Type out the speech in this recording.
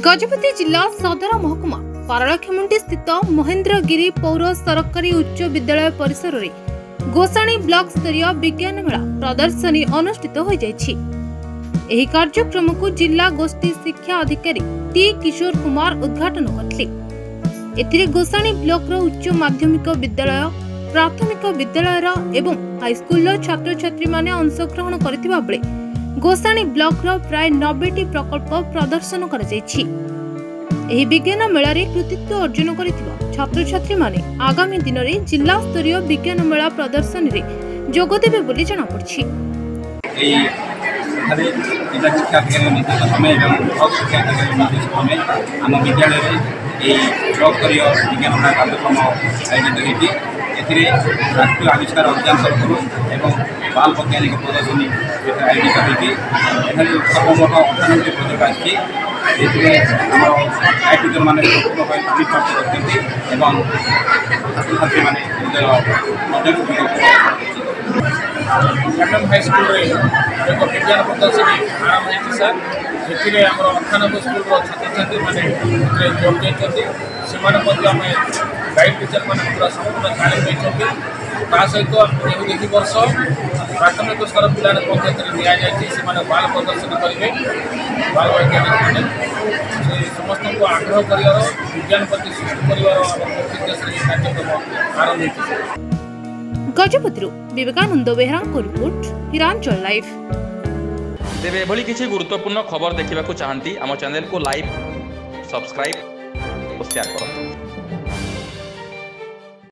गजपति जिला सदर महकुमा पारलाखेमुंडी स्थित महेंद्रगिरी पौर सरकारी उच्च विद्यालय परिसर में गोसाणी ब्लॉक स्तरीय विज्ञान मेला प्रदर्शनी अनुष्ठित हो जायछि। एही कार्यक्रम को जिला गोष्ठी शिक्षा अधिकारी टी किशोर कुमार उद्घाटन करथिले। एथिरे गोसाणी ब्लॉक रो उच्च माध्यमिक विद्यालय प्राथमिक विद्यालय एवं हाईस्कूल छात्र छात्री माने अंशग्रहण करथिबा बेले गोसाणी ब्लॉक रो प्राय 90टी प्रकल्प प्रदर्शन करा जायछि। एही विज्ञान मेला रे कृतित्व अर्जन करिथिबा छात्र छात्री माने आगामी दिन रे जिला स्तरीय विज्ञान मेला प्रदर्शनी रे जोग देबे बोली जणा पड़छि। जिला शिक्षा अधिकारी निर्देश समय ब्लॉक शिक्षा अधिकारी निर्देश समय आम विद्यालय ब्लॉक स्तरीय विज्ञान मेला कार्यक्रम आयोजित होती। राष्ट्रीय आविष्कार अभियान तरफ बाल वैज्ञानिक प्रदर्शनी आयोजित होती। सर्वमोट 98 प्रोजेक्ट आसी टीचर मैंने प्राप्त करते छात्र छात्री मैंने हाईस्कूल एक विज्ञान प्रदर्शनी आरंभ होती सर। से 98 स्कूल छात्र छात्री मैंने जोड़ देते से गाइड टीचर मैंने पूरा संपूर्ण तालीम देते। सहित यही वर्ष प्राथमिक स्तर पिला पंचायत नि बाल प्रदर्शन करेंगे। बाल वैज्ञानिक मैंने समस्त को आग्रह कर विज्ञान प्रति सृष्टि कर कार्यक्रम आरंभ होती। गजपति विवेकानंद बेहरा रिपोर्ट हिरांचल लाइव। तेरे एभली किसी गुरुत्वपूर्ण खबर देखा चाहती आम चैनल को लाइक सब्सक्राइब और शेयर करो।